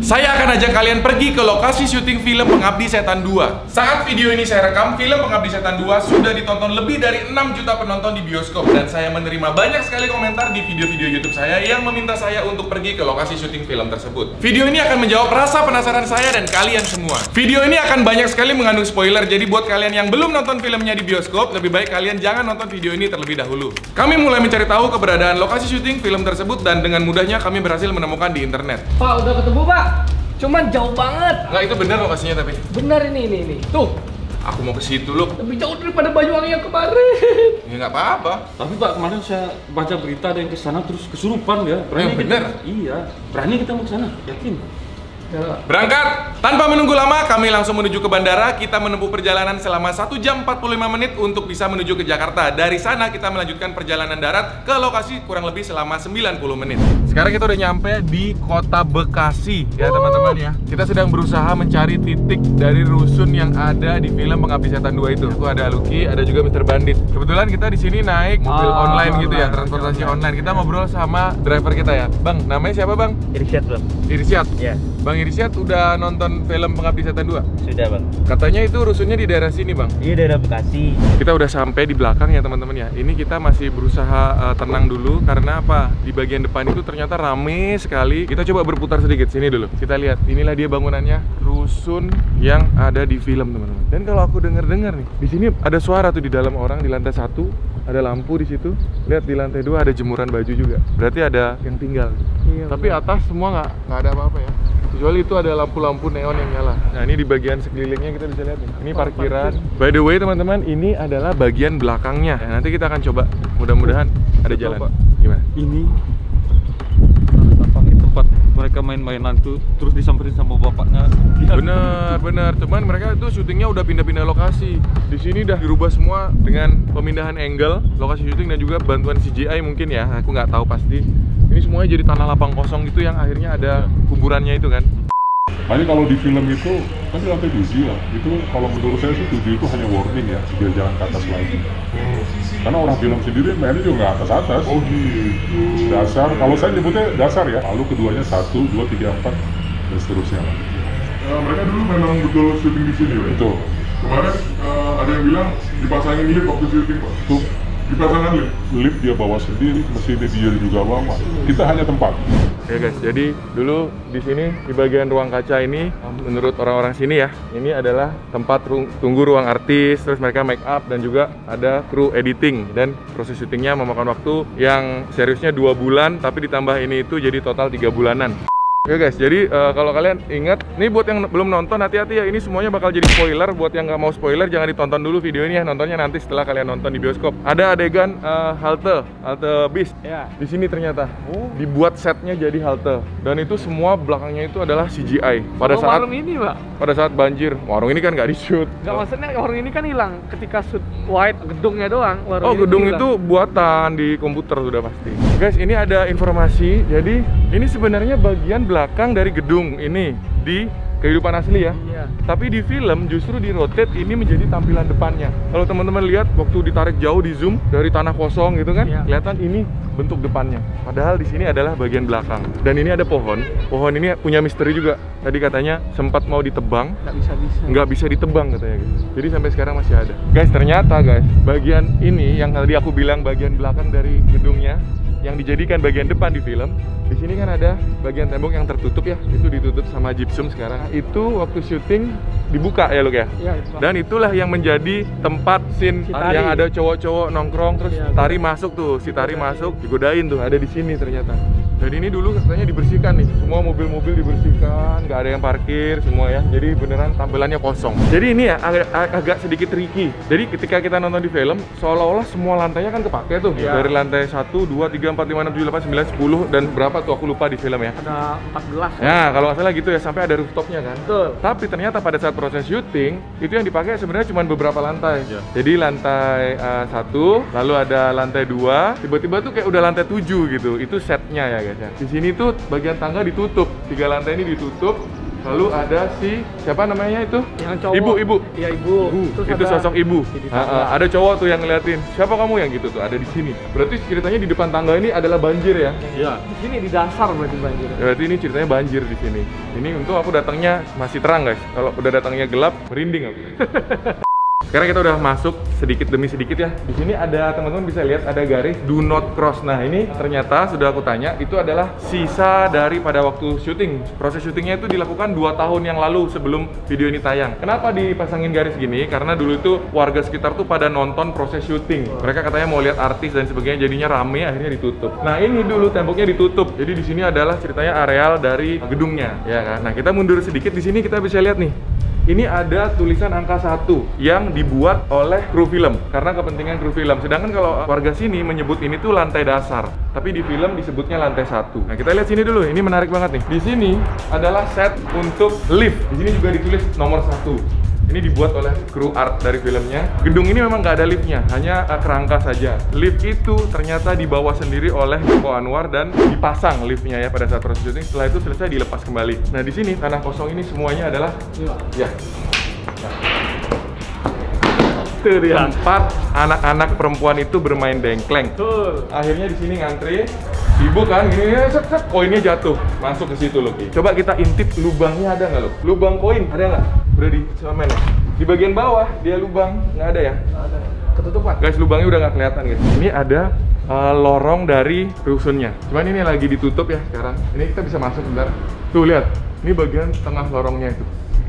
Saya akan ajak kalian pergi ke lokasi syuting film Pengabdi Setan 2. Saat video ini saya rekam, film Pengabdi Setan 2 sudah ditonton lebih dari 6 juta penonton di bioskop. Dan saya menerima banyak sekali komentar di video-video YouTube saya yang meminta saya untuk pergi ke lokasi syuting film tersebut. Video ini akan menjawab rasa penasaran saya dan kalian semua. Video ini akan banyak sekali mengandung spoiler, jadi buat kalian yang belum nonton filmnya di bioskop, lebih baik kalian jangan nonton video ini terlebih dahulu. Kami mulai mencari tahu keberadaan lokasi syuting film tersebut dan dengan mudahnya kami berhasil menemukan di internet. Pak, udah ketemu Pak? Cuman jauh banget. Nggak, itu bener lokasinya tapi. Bener ini. Tuh. Aku mau ke situ loh. Lebih jauh daripada Banyuwangi yang kemarin. Ya nggak apa-apa. Tapi Pak, kemarin saya baca berita ada yang ke sana terus kesurupan ya. Yang bener? Iya. Berani kita mau ke sana, yakin. Berangkat! Tanpa menunggu lama, kami langsung menuju ke bandara. Kita menempuh perjalanan selama 1 jam 45 menit untuk bisa menuju ke Jakarta. Dari sana kita melanjutkan perjalanan darat ke lokasi kurang lebih selama 90 menit. Sekarang kita udah nyampe di kota Bekasi ya teman-teman ya. Kita sedang berusaha mencari titik dari rusun yang ada di film Pengabdi Setan 2 itu. Aku ada Lucky, ada juga Mr. Bandit. Kebetulan kita di sini naik mobil online gitu ya, transportasi online. Kita ngobrol sama driver kita ya. Bang, namanya siapa Bang? Irsyad Bang. Irsyad? Iya. Bang Irsyad udah nonton film Pengabdi Setan 2? Sudah Bang. Katanya itu rusunnya di daerah sini Bang? Iya, daerah Bekasi. Kita udah sampai di belakang ya teman-teman ya. Ini kita masih berusaha tenang dulu karena apa? Di bagian depan itu ternyata rame sekali. Kita coba berputar sedikit sini dulu. Kita lihat, inilah dia bangunannya, rusun yang ada di film teman-teman. Dan kalau aku dengar-dengar nih, di sini ada suara tuh di dalam orang di lantai 1, ada lampu di situ. Lihat di lantai 2 ada jemuran baju juga. Berarti ada yang tinggal. Iya, tapi atas semua nggak ada apa-apa ya. Kecuali itu ada lampu-lampu neon yang nyala. Nah ini di bagian sekelilingnya kita bisa lihat nih. Ini parkiran. By the way teman-teman, ini adalah bagian belakangnya. Nah, nanti kita akan coba. Mudah-mudahan ada jalan. Gimana? Ini tempat mereka main-mainan tuh terus disamperin sama bapaknya. Bener. Cuman mereka itu syutingnya udah pindah-pindah lokasi. Di sini udah dirubah semua dengan pemindahan angle, lokasi syuting dan juga bantuan CGI mungkin ya. Aku nggak tahu pasti. Ini semuanya jadi tanah lapang kosong gitu yang akhirnya ada kuburannya itu kan. Makanya kalau di film itu kan di lantai 7 ya, itu kalau menurut saya sih 7 itu hanya warning ya, biar jangan ke atas lagi. Karena orang film sendiri mainnya juga nggak atas-atas. Oh gitu. Dasar, kalau saya nyebutnya dasar ya. Lalu keduanya 1, 2, 3, 4 dan seterusnya. Mereka dulu memang betul syuting di sini, Pak? Betul. Kemarin ada yang bilang dipasangin lift waktu syuting, Pak? Tuh. Dipasangkan lift? Lift dia bawa sendiri, mesinnya dia juga bawa. Kita hanya tempat. Ya guys, jadi dulu di sini di bagian ruang kaca ini, menurut orang-orang sini ya, ini adalah tempat tunggu ruang artis, terus mereka make up dan juga ada kru editing dan proses syutingnya memakan waktu yang seriusnya 2 bulan, tapi ditambah ini itu jadi total 3 bulanan. Oke guys, jadi kalau kalian ingat, nih buat yang belum nonton hati-hati ya, ini semuanya bakal jadi spoiler. Buat yang nggak mau spoiler jangan ditonton dulu video ini ya, nontonnya nanti setelah kalian nonton di bioskop. Ada adegan halte bis ya. Di sini ternyata dibuat setnya jadi halte dan itu semua belakangnya itu adalah CGI. Warung ini Pak? Pada saat banjir, warung ini kan nggak di-shoot. Nggak, maksudnya warung ini kan hilang ketika shoot white gedungnya doang. Gedung itu buatan di komputer sudah pasti. Guys, ini ada informasi. Jadi ini sebenarnya bagian belakang dari gedung ini di kehidupan asli ya. Iya. Tapi di film justru di rotate ini menjadi tampilan depannya. Kalau teman-teman lihat waktu ditarik jauh di zoom dari tanah kosong gitu kan, kelihatan ini bentuk depannya. Padahal di sini adalah bagian belakang. Dan ini ada pohon. Pohon ini punya misteri juga. Tadi katanya sempat mau ditebang, nggak bisa ditebang katanya gitu. Jadi sampai sekarang masih ada. Guys, ternyata guys, bagian ini yang tadi aku bilang bagian belakang dari gedungnya yang dijadikan bagian depan di film. Di sini kan ada bagian tembok yang tertutup ya, itu ditutup sama gypsum sekarang. Itu waktu syuting dibuka ya Luke ya? Iya. Dan itulah yang menjadi tempat scene yang ada cowok-cowok nongkrong terus Tari masuk tuh, si Tari masuk digodain tuh, ada di sini ternyata. Dan ini dulu katanya dibersihkan nih, semua mobil-mobil dibersihkan, nggak ada yang parkir semua ya. Jadi beneran tampilannya kosong. Jadi ini ya agak sedikit tricky. Jadi ketika kita nonton di film, seolah-olah semua lantainya kan kepake tuh. Dari lantai 1, 2, 3, 4, 5, 6, 7, 8, 9, 10 dan berapa tuh aku lupa di film ya. Ada 14. Ya kalau nggak salah gitu ya, sampai ada rooftopnya kan. Betul. Tapi ternyata pada saat proses syuting itu yang dipakai sebenarnya cuma beberapa lantai. Jadi lantai 1, lalu ada lantai 2, tiba-tiba tuh kayak udah lantai 7 gitu. Itu setnya ya guys ya. Di sini tuh bagian tangga ditutup, 3 lantai ini ditutup. Lalu ada si siapa namanya itu? Yang cowok. Ibu. Iya, ibu. Terus Itu ada sosok ibu. di tangga. Ada cowok tuh yang ngeliatin. Siapa kamu yang gitu tuh? Ada di sini. Berarti ceritanya di depan tangga ini adalah banjir ya? Iya. Di sini di dasar berarti banjir. Berarti ini ceritanya banjir di sini. Ini untung aku datangnya masih terang guys. Kalau udah datangnya gelap, merinding aku. Sekarang kita udah masuk sedikit demi sedikit ya. Di sini ada teman-teman bisa lihat ada garis do not cross. Nah ini ternyata sudah aku tanya itu adalah sisa dari pada waktu syuting. Proses syutingnya itu dilakukan 2 tahun yang lalu sebelum video ini tayang. Kenapa dipasangin garis gini? Karena dulu itu warga sekitar tuh pada nonton proses syuting. Mereka katanya mau lihat artis dan sebagainya, jadinya rame akhirnya ditutup. Nah ini dulu temboknya ditutup. Jadi di sini adalah ceritanya areal dari gedungnya, ya kan? Nah kita mundur sedikit di sini kita bisa lihat nih. Ini ada tulisan angka 1 yang dibuat oleh kru film karena kepentingan kru film. Sedangkan kalau warga sini menyebut ini tuh lantai dasar, tapi di film disebutnya lantai 1. Nah, kita lihat sini dulu. Ini menarik banget nih. Di sini adalah set untuk lift. Di sini juga ditulis nomor 1. Ini dibuat oleh kru art dari filmnya. Gedung ini memang nggak ada liftnya, hanya kerangka saja. Lift itu ternyata dibawa sendiri oleh Joko Anwar dan dipasang liftnya ya pada saat proses syuting. Setelah itu selesai dilepas kembali. Nah di sini tanah kosong ini semuanya adalah ya. Itu dia. Tempat anak-anak perempuan itu bermain dengkleng. Betul. Akhirnya di sini ngantri. Sibuk kan, gini, set, koinnya jatuh, masuk ke situ loh. Coba kita intip lubangnya ada nggak lo? Lubang koin ada nggak? Udah di semen ya? Di bagian bawah dia lubang nggak ada ya? Nggak ada. Ketutupan. Guys, lubangnya udah nggak kelihatan guys. Ini ada lorong dari rusunnya. Cuman ini lagi ditutup ya sekarang. Ini kita bisa masuk bentar. Tuh lihat, ini bagian tengah lorongnya itu.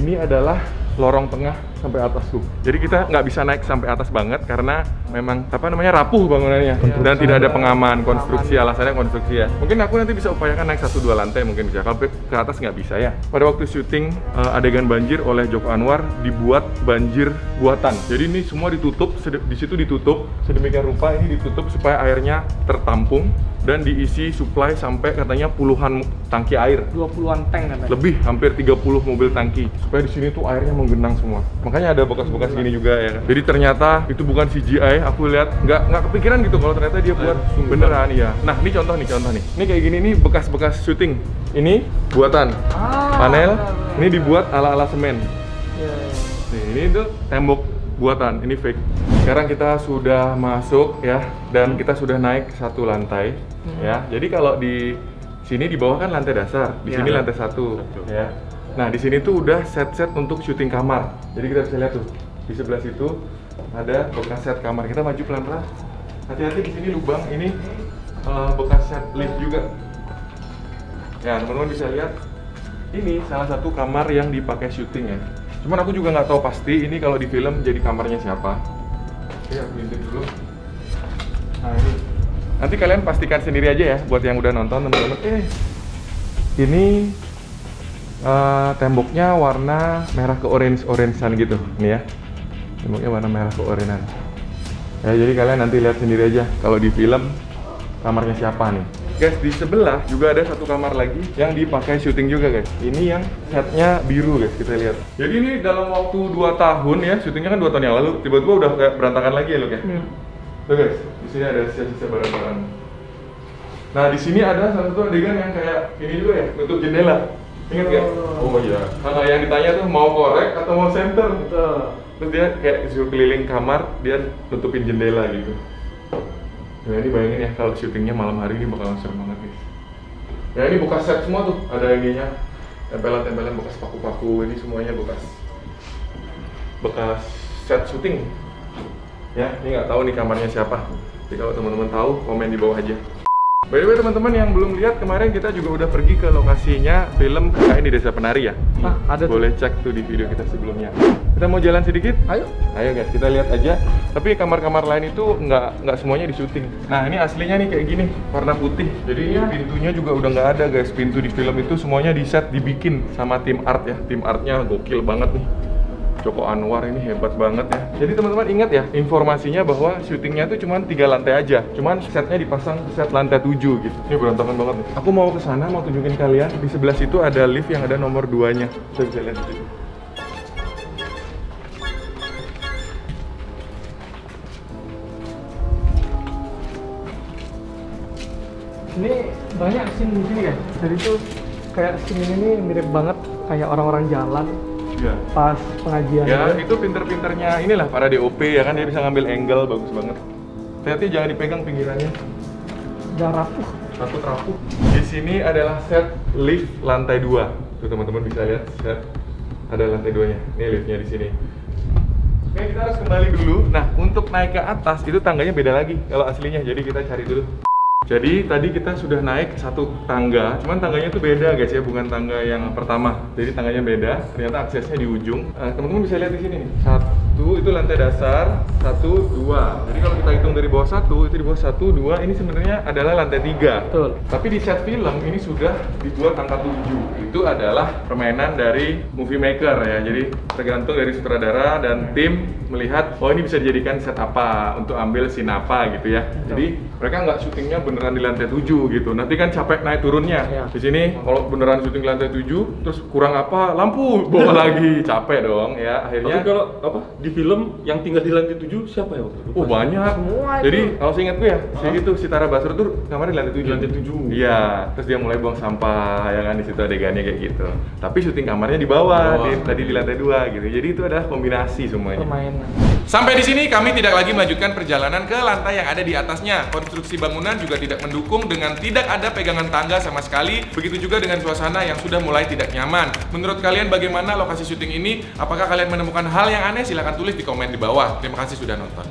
Ini adalah lorong tengah sampai atas tuh. Jadi kita nggak bisa naik sampai atas banget karena memang rapuh bangunannya dan tidak ada pengaman konstruksi. Alasannya konstruksi ya. Mungkin aku nanti bisa upayakan naik 1-2 lantai mungkin bisa. Kalau ke atas nggak bisa ya. Pada waktu syuting adegan banjir oleh Joko Anwar dibuat banjir buatan. Jadi ini semua ditutup, di situ ditutup sedemikian rupa, ini ditutup supaya airnya tertampung dan diisi supply sampai katanya puluhan tangki air. 20-an tank katanya. Lebih, hampir 30 mobil tangki. Supaya di sini tuh airnya menggenang semua. Makanya ada bekas-bekas gini juga ya. Jadi ternyata itu bukan CGI. Aku lihat nggak kepikiran gitu kalau ternyata dia buat beneran ya. Nah ini contoh nih. Ini kayak gini nih bekas-bekas syuting. Ini buatan. Panel. Ini dibuat ala-ala semen. Nih, ini tuh tembok buatan. Ini fake. Sekarang kita sudah masuk ya, dan kita sudah naik 1 lantai ya. Jadi kalau di sini di bawah kan lantai dasar, di sini lantai 1 ya. Nah di sini tuh udah set-set untuk syuting kamar. Jadi kita bisa lihat tuh di sebelah situ ada bekas set kamar. Kita maju pelan-pelan. Hati-hati di sini lubang. Ini bekas set lift juga. Ya teman-teman bisa lihat. Ini salah satu kamar yang dipakai syuting ya. Cuman aku juga nggak tahu pasti ini kalau di film jadi kamarnya siapa. Oke, aku intip dulu. Nah ini. Nanti kalian pastikan sendiri aja ya buat yang udah nonton teman-teman. Ini temboknya warna merah ke orange-orangean gitu. Nih ya. Temboknya warna merah ke orangean. Ya jadi kalian nanti lihat sendiri aja kalau di film kamarnya siapa nih. Guys, di sebelah juga ada 1 kamar lagi yang dipakai syuting juga guys. Ini yang setnya biru guys, kita lihat. Jadi ini dalam waktu 2 tahun ya, syutingnya kan 2 tahun yang lalu, tiba-tiba udah kayak berantakan lagi ya lo kayak. Tuh guys, di sini ada sisa-sisa barang-barang. Nah di sini ada salah satu adegan yang kayak ini juga ya, nutup jendela. Ingat nggak? Oh iya. Nah yang ditanya tuh mau korek atau mau center. Terus dia kayak disuruh keliling kamar, dia nutupin jendela gitu. Nah ini bayangin ya kalau syutingnya malam hari ini bakalan seru banget guys. Ya ini bekas set semua tuh, ada ininya, tempelan-tempelan bekas paku-paku, ini semuanya bekas set syuting. Ya ini nggak tahu nih kamarnya siapa. Jadi kalau teman-teman tahu komen di bawah aja. By the way teman-teman yang belum lihat, kemarin kita juga udah pergi ke lokasinya film KKN di Desa Penari ya. Ada boleh cek tuh di video kita sebelumnya. Kita mau jalan sedikit? Ayo guys, kita lihat aja. Tapi kamar-kamar lain itu nggak semuanya di syuting. Nah ini aslinya nih kayak gini, warna putih. Jadi ini pintunya juga udah nggak ada guys. Pintu di film itu semuanya di set, dibikin sama tim art ya. Tim artnya gokil banget nih. Joko Anwar ini hebat banget ya. Jadi teman-teman ingat ya, informasinya bahwa syutingnya itu cuma 3 lantai aja. Cuman setnya dipasang set lantai 7 gitu. Ini berantakan banget nih. Aku mau ke sana, mau tunjukin kalian. Di sebelah situ ada lift yang ada nomor 2-nya. Kita bisa lihat di situ. Ini banyak scene di sini kan. Jadi itu Kayak scene ini mirip banget kayak orang-orang jalan Iya. pas pengajian. Ya, gitu. itu pinter-pinternya inilah para DOP ya kan, dia bisa ngambil angle bagus banget. Hati-hati jangan dipegang pinggirannya. Jangan rapuh. Takut rapuh. Di sini adalah set lift lantai 2. Tuh teman-teman bisa lihat set ada lantai 2-nya. Ini liftnya di sini. Oke, kita harus kembali dulu. Nah, untuk naik ke atas itu tangganya beda lagi kalau aslinya. Jadi kita cari dulu. Jadi tadi kita sudah naik satu tangga, cuman tangganya itu beda guys ya, bukan tangga yang pertama. Jadi tangganya beda, ternyata aksesnya di ujung. Teman-teman bisa lihat di sini nih. Satu itu lantai dasar, 1, 2. Jadi kalau kita hitung dari bawah 1, itu di bawah 1, 2, ini sebenarnya adalah lantai 3. Betul. Tapi di set film ini sudah dibuat angka 7. Itu adalah permainan dari movie maker ya. Jadi tergantung dari sutradara dan tim melihat, oh ini bisa dijadikan set apa untuk ambil scene apa gitu ya. Jadi mereka nggak syutingnya beneran di lantai 7 gitu. Nanti kan capek naik turunnya. Ya. Di sini kalau beneran syuting di lantai 7 terus kurang apa? Lampu bawa lagi. Capek dong ya. Tapi Akhirnya kalau apa di film yang tinggal di lantai 7 siapa ya waktu itu? oh banyak. Semua itu. Jadi kalau saya ingat gue ya, si Tara Basro tuh kamarnya di lantai 7. Di lantai 7. Iya, terus dia mulai buang sampah ya kan, di situ adegannya kayak gitu. Tapi syuting kamarnya di bawah, tadi di lantai 2 gitu. Jadi itu adalah kombinasi semuanya. Permainan. Sampai di sini kami tidak lagi melanjutkan perjalanan ke lantai yang ada di atasnya. Konstruksi bangunan juga tidak mendukung dengan tidak ada pegangan tangga sama sekali. Begitu juga dengan suasana yang sudah mulai tidak nyaman. Menurut kalian bagaimana lokasi syuting ini? Apakah kalian menemukan hal yang aneh? Silahkan tulis di komen di bawah. Terima kasih sudah nonton.